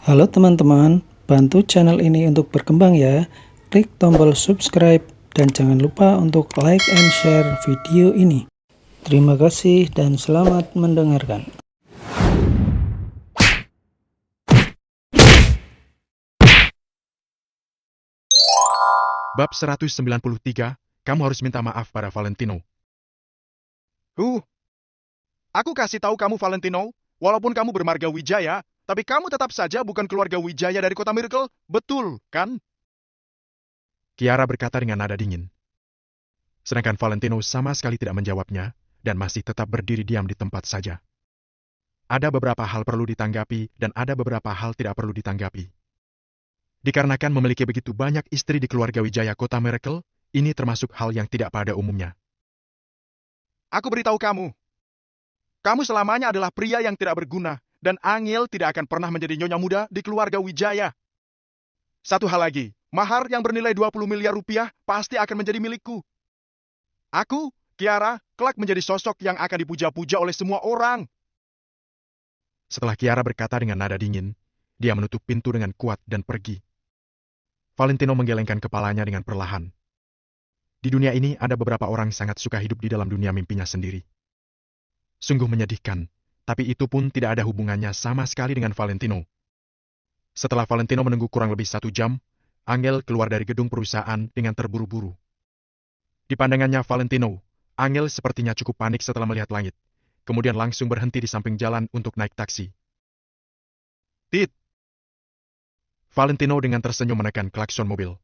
Halo teman-teman, bantu channel ini untuk berkembang ya. Klik tombol subscribe dan jangan lupa untuk like and share video ini. Terima kasih dan selamat mendengarkan. Bab 193, kamu harus minta maaf pada Valentino. Aku kasih tahu kamu Valentino, walaupun kamu bermarga Wijaya, tapi kamu tetap saja bukan keluarga Wijaya dari kota Miracle, betul, kan? Kiara berkata dengan nada dingin. Sedangkan Valentino sama sekali tidak menjawabnya, dan masih tetap berdiri diam di tempat saja. Ada beberapa hal perlu ditanggapi, dan ada beberapa hal tidak perlu ditanggapi. Dikarenakan memiliki begitu banyak istri di keluarga Wijaya kota Miracle, ini termasuk hal yang tidak pada umumnya. Aku beritahu kamu, kamu selamanya adalah pria yang tidak berguna, dan Angel tidak akan pernah menjadi nyonya muda di keluarga Wijaya. Satu hal lagi, mahar yang bernilai 20 miliar rupiah pasti akan menjadi milikku. Aku, Kiara, kelak menjadi sosok yang akan dipuja-puja oleh semua orang. Setelah Kiara berkata dengan nada dingin, dia menutup pintu dengan kuat dan pergi. Valentino menggelengkan kepalanya dengan perlahan. Di dunia ini ada beberapa orang sangat suka hidup di dalam dunia mimpinya sendiri. Sungguh menyedihkan, tapi itu pun tidak ada hubungannya sama sekali dengan Valentino. Setelah Valentino menunggu kurang lebih 1 jam, Angel keluar dari gedung perusahaan dengan terburu-buru. Di pandangannya Valentino, Angel sepertinya cukup panik setelah melihat langit, kemudian langsung berhenti di samping jalan untuk naik taksi. Tit, Valentino dengan tersenyum menekan klakson mobil.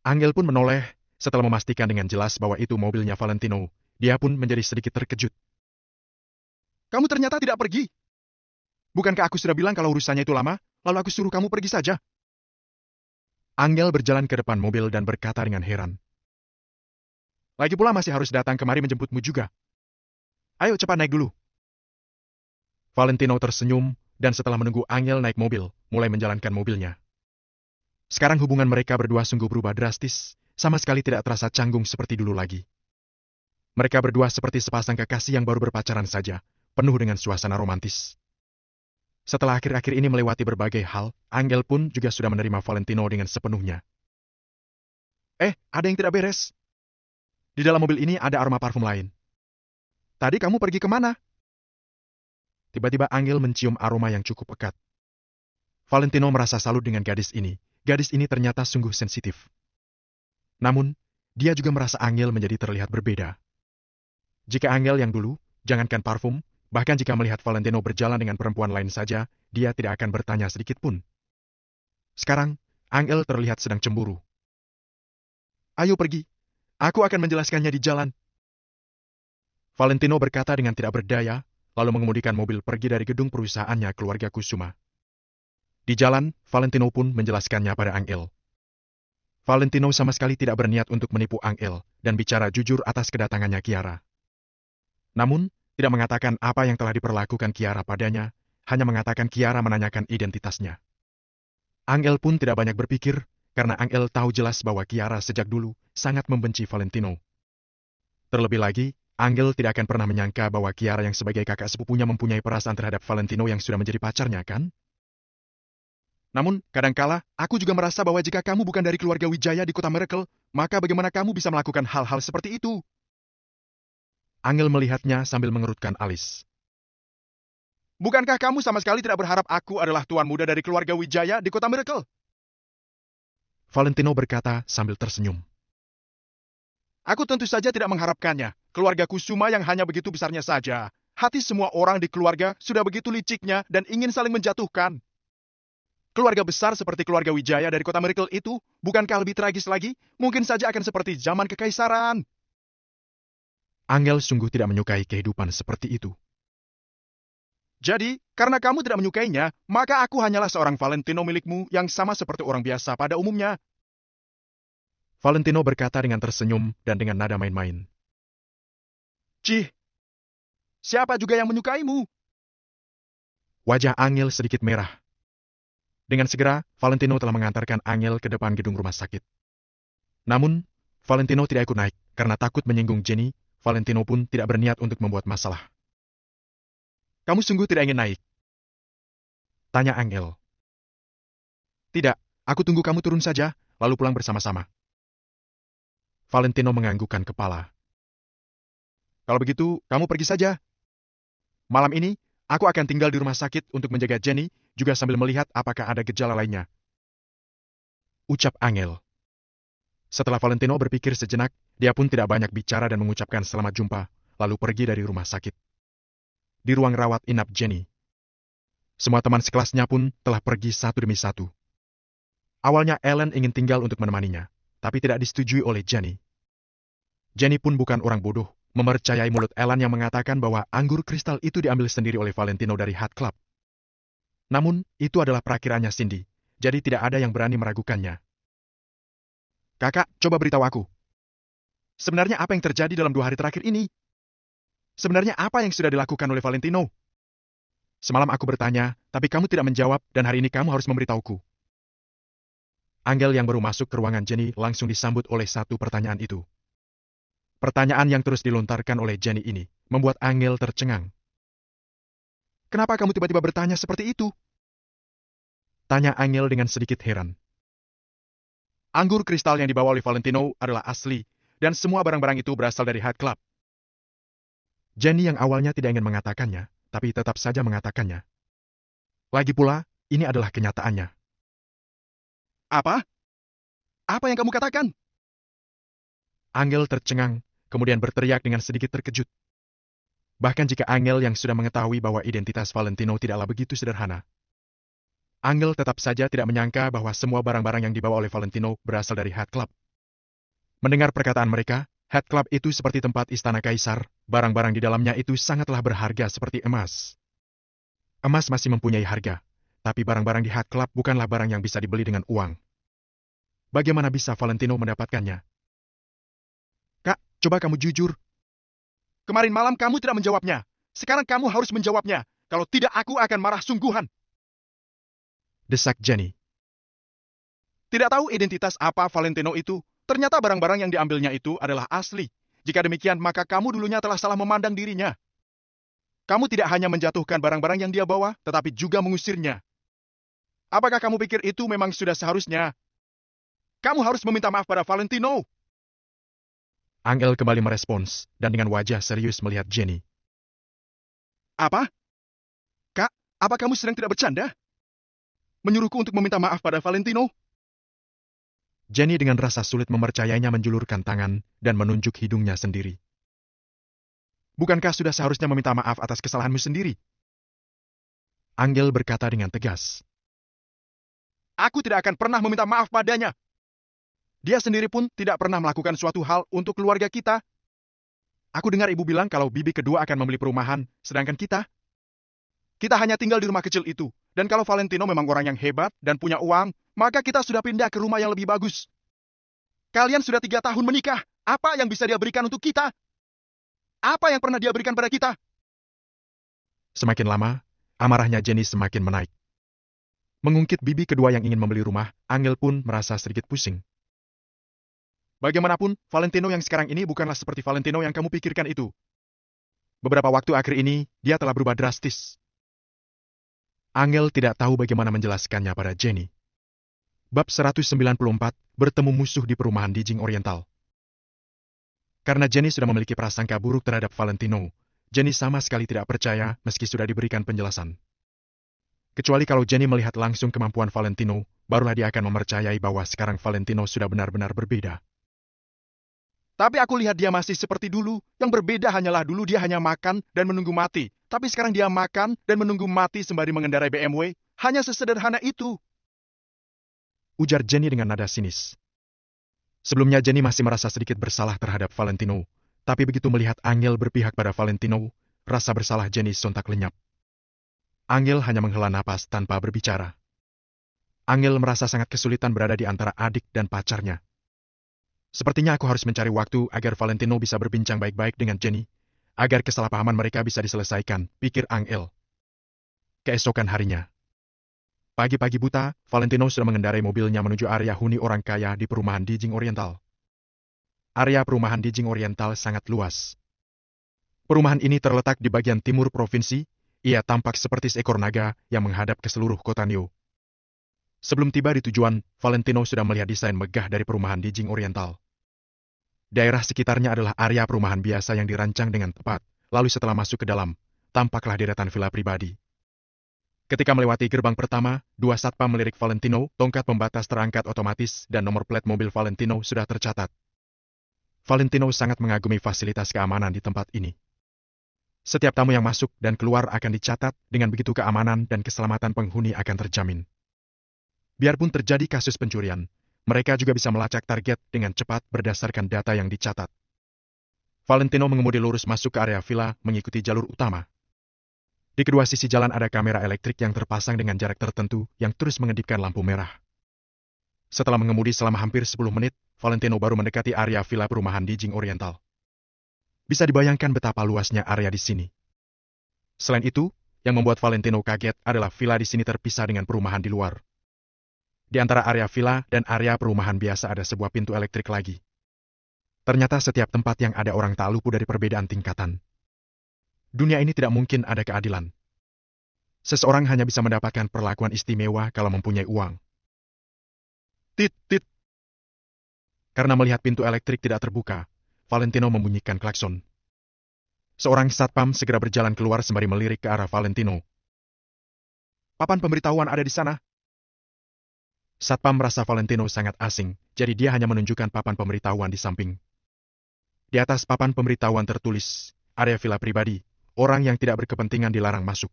Angel pun menoleh, setelah memastikan dengan jelas bahwa itu mobilnya Valentino, dia pun menjadi sedikit terkejut. kamu ternyata tidak pergi. Bukankah aku sudah bilang kalau urusannya itu lama, lalu aku suruh kamu pergi saja? Angel berjalan ke depan mobil dan berkata dengan heran. Lagi pula masih harus datang kemari menjemputmu juga. Ayo cepat naik dulu. Valentino tersenyum, dan setelah menunggu Angel naik mobil, mulai menjalankan mobilnya. Sekarang hubungan mereka berdua sungguh berubah drastis, sama sekali tidak terasa canggung seperti dulu lagi. Mereka berdua seperti sepasang kekasih yang baru berpacaran saja, penuh dengan suasana romantis. Setelah akhir-akhir ini melewati berbagai hal, Angel pun juga sudah menerima Valentino dengan sepenuhnya. Ada yang tidak beres. Di dalam mobil ini ada aroma parfum lain. Tadi kamu pergi kemana? Tiba-tiba Angel mencium aroma yang cukup pekat. Valentino merasa salut dengan gadis ini. Gadis ini ternyata sungguh sensitif. Namun, dia juga merasa Angel menjadi terlihat berbeda. Jika Angel yang dulu, jangankan parfum, bahkan jika melihat Valentino berjalan dengan perempuan lain saja, dia tidak akan bertanya sedikit pun. Sekarang, Angel terlihat sedang cemburu. Ayo pergi. Aku akan menjelaskannya di jalan. Valentino berkata dengan tidak berdaya, lalu mengemudikan mobil pergi dari gedung perusahaannya keluarga Kusuma. Di jalan, Valentino pun menjelaskannya pada Angel. Valentino sama sekali tidak berniat untuk menipu Angel dan bicara jujur atas kedatangannya Kiara. Namun, tidak mengatakan apa yang telah diperlakukan Kiara padanya, hanya mengatakan Kiara menanyakan identitasnya. Angel pun tidak banyak berpikir, karena Angel tahu jelas bahwa Kiara sejak dulu sangat membenci Valentino. Terlebih lagi, Angel tidak akan pernah menyangka bahwa Kiara yang sebagai kakak sepupunya mempunyai perasaan terhadap Valentino yang sudah menjadi pacarnya, kan? Namun, kadangkala, aku juga merasa bahwa jika kamu bukan dari keluarga Wijaya di kota Miracle, maka bagaimana kamu bisa melakukan hal-hal seperti itu? Angel melihatnya sambil mengerutkan alis. Bukankah kamu sama sekali tidak berharap aku adalah tuan muda dari keluarga Wijaya di kota Miracle? Valentino berkata sambil tersenyum. Aku tentu saja tidak mengharapkannya. Keluarga Kusuma yang hanya begitu besarnya saja. Hati semua orang di keluarga sudah begitu liciknya dan ingin saling menjatuhkan. Keluarga besar seperti keluarga Wijaya dari kota Miracle itu, bukankah lebih tragis lagi? Mungkin saja akan seperti zaman kekaisaran. Angel sungguh tidak menyukai kehidupan seperti itu. Jadi, karena kamu tidak menyukainya, maka aku hanyalah seorang Valentino milikmu yang sama seperti orang biasa pada umumnya. Valentino berkata dengan tersenyum dan dengan nada main-main. Cih, siapa juga yang menyukaimu? Wajah Angel sedikit merah. Dengan segera, Valentino telah mengantarkan Angel ke depan gedung rumah sakit. Namun, Valentino tidak ikut naik, karena takut menyinggung Jenny. Valentino pun tidak berniat untuk membuat masalah. Kamu sungguh tidak ingin naik? Tanya Angel. Tidak, aku tunggu kamu turun saja, lalu pulang bersama-sama. Valentino menganggukkan kepala. Kalau begitu, kamu pergi saja. Malam ini, aku akan tinggal di rumah sakit untuk menjaga Jenny, juga sambil melihat apakah ada gejala lainnya. Ucap Angel. Setelah Valentino berpikir sejenak, dia pun tidak banyak bicara dan mengucapkan selamat jumpa, lalu pergi dari rumah sakit. Di ruang rawat inap Jenny, semua teman sekelasnya pun telah pergi satu demi satu. Awalnya Ellen ingin tinggal untuk menemaninya, tapi tidak disetujui oleh Jenny. Jenny pun bukan orang bodoh, mempercayai mulut Ellen yang mengatakan bahwa anggur kristal itu diambil sendiri oleh Valentino dari Hat Club. Namun, itu adalah perakirannya Cindy, jadi tidak ada yang berani meragukannya. Kakak, coba beritahu aku. Sebenarnya apa yang terjadi dalam 2 hari terakhir ini? Sebenarnya apa yang sudah dilakukan oleh Valentino? Semalam aku bertanya, tapi kamu tidak menjawab dan hari ini kamu harus memberitahuku. Angel yang baru masuk ke ruangan Jenny langsung disambut oleh satu pertanyaan itu. Pertanyaan yang terus dilontarkan oleh Jenny ini membuat Angel tercengang. Kenapa kamu tiba-tiba bertanya seperti itu? Tanya Angel dengan sedikit heran. Anggur kristal yang dibawa oleh Valentino adalah asli, dan semua barang-barang itu berasal dari Hat Club. Jenny yang awalnya tidak ingin mengatakannya, tapi tetap saja mengatakannya. Lagi pula, ini adalah kenyataannya. Apa? Apa yang kamu katakan? Angel tercengang, kemudian berteriak dengan sedikit terkejut. Bahkan jika Angel yang sudah mengetahui bahwa identitas Valentino tidaklah begitu sederhana. Angel tetap saja tidak menyangka bahwa semua barang-barang yang dibawa oleh Valentino berasal dari Hat Club. Mendengar perkataan mereka, Hat Club itu seperti tempat istana kaisar, barang-barang di dalamnya itu sangatlah berharga seperti emas. Emas masih mempunyai harga, tapi barang-barang di Hat Club bukanlah barang yang bisa dibeli dengan uang. Bagaimana bisa Valentino mendapatkannya? Kak, coba kamu jujur. Kemarin malam kamu tidak menjawabnya. Sekarang kamu harus menjawabnya. Kalau tidak, aku akan marah sungguhan. Desak Jenny. Tidak tahu identitas apa Valentino itu. Ternyata barang-barang yang diambilnya itu adalah asli. Jika demikian, maka kamu dulunya telah salah memandang dirinya. Kamu tidak hanya menjatuhkan barang-barang yang dia bawa, tetapi juga mengusirnya. Apakah kamu pikir itu memang sudah seharusnya? Kamu harus meminta maaf pada Valentino. Angel kembali merespons, dan dengan wajah serius melihat Jenny. Apa? Kak, apa kamu sedang tidak bercanda? Menyuruhku untuk meminta maaf pada Valentino? Jenny dengan rasa sulit mempercayainya menjulurkan tangan dan menunjuk hidungnya sendiri. Bukankah sudah seharusnya meminta maaf atas kesalahanmu sendiri? Angel berkata dengan tegas. Aku tidak akan pernah meminta maaf padanya. Dia sendiri pun tidak pernah melakukan suatu hal untuk keluarga kita. Aku dengar ibu bilang kalau bibi kedua akan membeli perumahan, sedangkan kita hanya tinggal di rumah kecil itu. Dan kalau Valentino memang orang yang hebat dan punya uang, maka kita sudah pindah ke rumah yang lebih bagus. Kalian sudah 3 tahun menikah. Apa yang bisa dia berikan untuk kita? Apa yang pernah dia berikan pada kita? Semakin lama, amarahnya Jenny semakin menaik. Mengungkit bibi kedua yang ingin membeli rumah, Angel pun merasa sedikit pusing. Bagaimanapun, Valentino yang sekarang ini bukanlah seperti Valentino yang kamu pikirkan itu. Beberapa waktu akhir ini, dia telah berubah drastis. Angel tidak tahu bagaimana menjelaskannya pada Jenny. Bab 194, bertemu musuh di perumahan di Jing Oriental. Karena Jenny sudah memiliki prasangka buruk terhadap Valentino, Jenny sama sekali tidak percaya meski sudah diberikan penjelasan. Kecuali kalau Jenny melihat langsung kemampuan Valentino, barulah dia akan mempercayai bahwa sekarang Valentino sudah benar-benar berbeda. Tapi aku lihat dia masih seperti dulu. Yang berbeda hanyalah dulu dia hanya makan dan menunggu mati. Tapi sekarang dia makan dan menunggu mati sembari mengendarai BMW. Hanya sesederhana itu. Ujar Jenny dengan nada sinis. Sebelumnya Jenny masih merasa sedikit bersalah terhadap Valentino. Tapi begitu melihat Angel berpihak pada Valentino, rasa bersalah Jenny sontak lenyap. Angel hanya menghela napas tanpa berbicara. Angel merasa sangat kesulitan berada di antara adik dan pacarnya. Sepertinya aku harus mencari waktu agar Valentino bisa berbincang baik-baik dengan Jenny, agar kesalahpahaman mereka bisa diselesaikan, pikir Angel. Keesokan harinya. Pagi-pagi buta, Valentino sudah mengendarai mobilnya menuju area huni orang kaya di perumahan di Jing Oriental. Area perumahan di Jing Oriental sangat luas. Perumahan ini terletak di bagian timur provinsi, ia tampak seperti seekor naga yang menghadap ke seluruh kota Nio. Sebelum tiba di tujuan, Valentino sudah melihat desain megah dari perumahan di Jing Oriental. Daerah sekitarnya adalah area perumahan biasa yang dirancang dengan tepat. Lalu setelah masuk ke dalam, tampaklah deretan villa pribadi. Ketika melewati gerbang pertama, dua satpam melirik Valentino, tongkat pembatas terangkat otomatis, dan nomor plat mobil Valentino sudah tercatat. Valentino sangat mengagumi fasilitas keamanan di tempat ini. Setiap tamu yang masuk dan keluar akan dicatat, dengan begitu keamanan dan keselamatan penghuni akan terjamin. Biarpun terjadi kasus pencurian, mereka juga bisa melacak target dengan cepat berdasarkan data yang dicatat. Valentino mengemudi lurus masuk ke area villa mengikuti jalur utama. Di kedua sisi jalan ada kamera elektrik yang terpasang dengan jarak tertentu yang terus mengedipkan lampu merah. Setelah mengemudi selama hampir 10 menit, Valentino baru mendekati area villa perumahan di Jing Oriental. Bisa dibayangkan betapa luasnya area di sini. Selain itu, yang membuat Valentino kaget adalah villa di sini terpisah dengan perumahan di luar. Di antara area villa dan area perumahan biasa ada sebuah pintu elektrik lagi. Ternyata setiap tempat yang ada orang tak luput dari perbedaan tingkatan. Dunia ini tidak mungkin ada keadilan. Seseorang hanya bisa mendapatkan perlakuan istimewa kalau mempunyai uang. Tit, tit. Karena melihat pintu elektrik tidak terbuka, Valentino membunyikan klakson. Seorang satpam segera berjalan keluar sembari melirik ke arah Valentino. Papan pemberitahuan ada di sana. Satpam merasa Valentino sangat asing, jadi dia hanya menunjukkan papan pemberitahuan di samping. Di atas papan pemberitahuan tertulis, area villa pribadi, orang yang tidak berkepentingan dilarang masuk.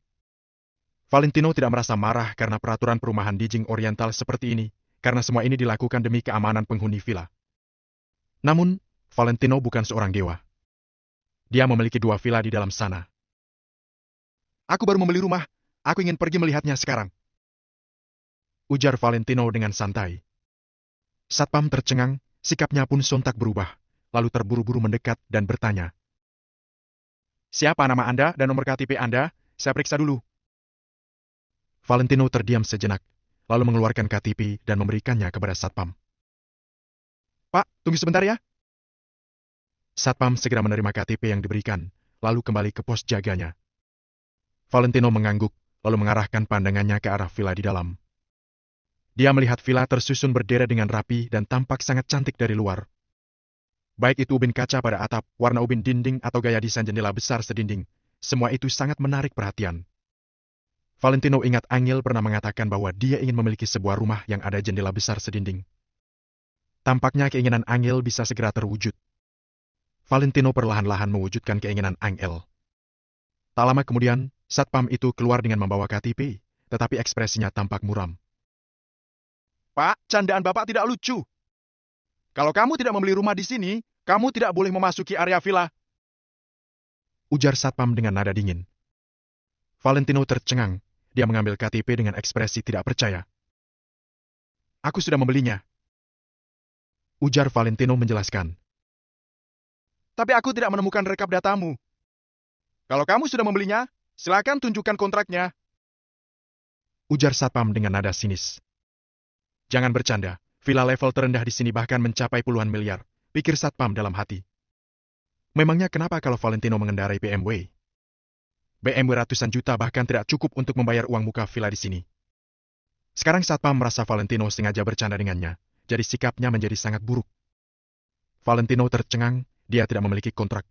Valentino tidak merasa marah karena peraturan perumahan di Jing Oriental seperti ini, karena semua ini dilakukan demi keamanan penghuni villa. Namun, Valentino bukan seorang dewa. Dia memiliki 2 villa di dalam sana. Aku baru membeli rumah, aku ingin pergi melihatnya sekarang. Ujar Valentino dengan santai. Satpam tercengang, sikapnya pun sontak berubah, lalu terburu-buru mendekat dan bertanya. Siapa nama Anda dan nomor KTP Anda? Saya periksa dulu. Valentino terdiam sejenak, lalu mengeluarkan KTP dan memberikannya kepada Satpam. Pak, tunggu sebentar ya. Satpam segera menerima KTP yang diberikan, lalu kembali ke pos jaganya. Valentino mengangguk, lalu mengarahkan pandangannya ke arah villa di dalam. Dia melihat villa tersusun berderet dengan rapi dan tampak sangat cantik dari luar. Baik itu ubin kaca pada atap, warna ubin dinding atau gaya desain jendela besar sedinding, semua itu sangat menarik perhatian. Valentino ingat Angel pernah mengatakan bahwa dia ingin memiliki sebuah rumah yang ada jendela besar sedinding. Tampaknya keinginan Angel bisa segera terwujud. Valentino perlahan-lahan mewujudkan keinginan Angel. Tak lama kemudian, satpam itu keluar dengan membawa KTP, tetapi ekspresinya tampak muram. Pak, candaan Bapak tidak lucu. Kalau kamu tidak membeli rumah di sini, kamu tidak boleh memasuki area villa. Ujar satpam dengan nada dingin. Valentino tercengang, dia mengambil KTP dengan ekspresi tidak percaya. Aku sudah membelinya. Ujar Valentino menjelaskan. Tapi aku tidak menemukan rekap datamu. Kalau kamu sudah membelinya, silakan tunjukkan kontraknya. Ujar satpam dengan nada sinis. Jangan bercanda, villa level terendah di sini bahkan mencapai puluhan miliar, pikir satpam dalam hati. Memangnya kenapa kalau Valentino mengendarai BMW? BMW ratusan juta bahkan tidak cukup untuk membayar uang muka villa di sini. Sekarang satpam merasa Valentino sengaja bercanda dengannya, jadi sikapnya menjadi sangat buruk. Valentino tercengang, dia tidak memiliki kontrak.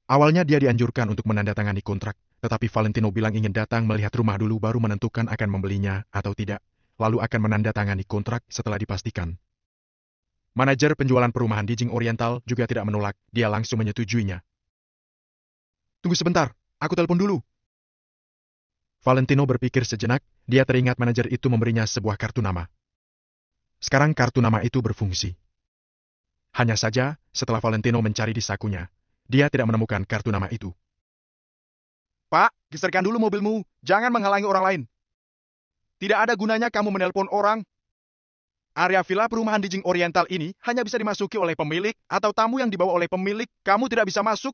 Awalnya dia dianjurkan untuk menandatangani kontrak, tetapi Valentino bilang ingin datang melihat rumah dulu baru menentukan akan membelinya atau tidak, lalu akan menandatangani kontrak setelah dipastikan. Manajer penjualan perumahan di Jing Oriental juga tidak menolak, dia langsung menyetujuinya. Tunggu sebentar, aku telepon dulu. Valentino berpikir sejenak, dia teringat manajer itu memberinya sebuah kartu nama. Sekarang kartu nama itu berfungsi. Hanya saja, setelah Valentino mencari di sakunya, dia tidak menemukan kartu nama itu. Pak, geserkan dulu mobilmu, jangan menghalangi orang lain. Tidak ada gunanya kamu menelpon orang. Area villa perumahan di Jing Oriental ini hanya bisa dimasuki oleh pemilik atau tamu yang dibawa oleh pemilik, kamu tidak bisa masuk.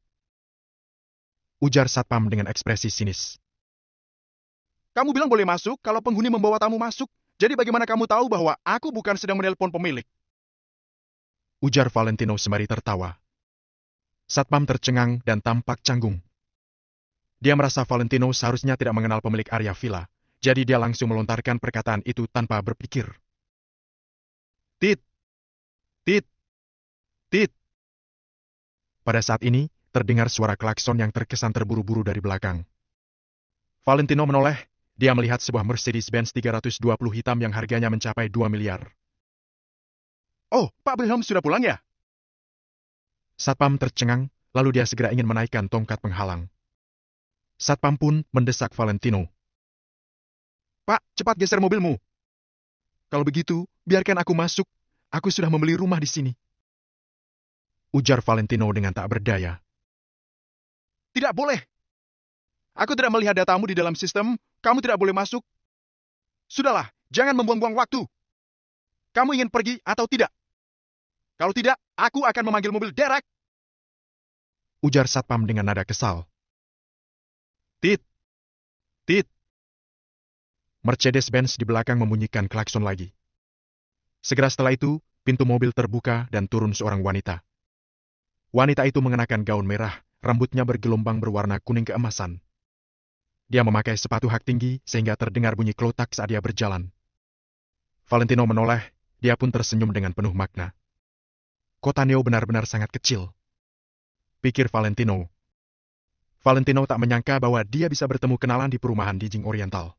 Ujar satpam dengan ekspresi sinis. Kamu bilang boleh masuk kalau penghuni membawa tamu masuk, jadi bagaimana kamu tahu bahwa aku bukan sedang menelpon pemilik? Ujar Valentino sembari tertawa. Satpam tercengang dan tampak canggung. Dia merasa Valentino seharusnya tidak mengenal pemilik area villa, Jadi dia langsung melontarkan perkataan itu tanpa berpikir. Tit, tit, tit. Pada saat ini, terdengar suara klakson yang terkesan terburu-buru dari belakang. Valentino menoleh, dia melihat sebuah Mercedes-Benz 320 hitam yang harganya mencapai 2 miliar. Oh, Pak Wilhelm sudah pulang ya? Satpam tercengang, lalu dia segera ingin menaikkan tongkat penghalang. Satpam pun mendesak Valentino. Pak, cepat geser mobilmu. Kalau begitu, biarkan aku masuk. Aku sudah membeli rumah di sini. Ujar Valentino dengan tak berdaya. Tidak boleh. Aku tidak melihat datamu di dalam sistem. Kamu tidak boleh masuk. Sudahlah, jangan membuang-buang waktu. Kamu ingin pergi atau tidak? Kalau tidak, aku akan memanggil mobil derek. Ujar Satpam dengan nada kesal. Tit, tit. Mercedes-Benz di belakang membunyikan klakson lagi. Segera setelah itu, pintu mobil terbuka dan turun seorang wanita. Wanita itu mengenakan gaun merah, rambutnya bergelombang berwarna kuning keemasan. Dia memakai sepatu hak tinggi sehingga terdengar bunyi klotak saat dia berjalan. Valentino menoleh, dia pun tersenyum dengan penuh makna. Kota Neo benar-benar sangat kecil. Pikir Valentino. Valentino tak menyangka bahwa dia bisa bertemu kenalan di perumahan di Jing Oriental.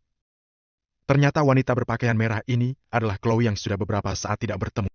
Ternyata wanita berpakaian merah ini adalah Chloe yang sudah beberapa saat tidak bertemu.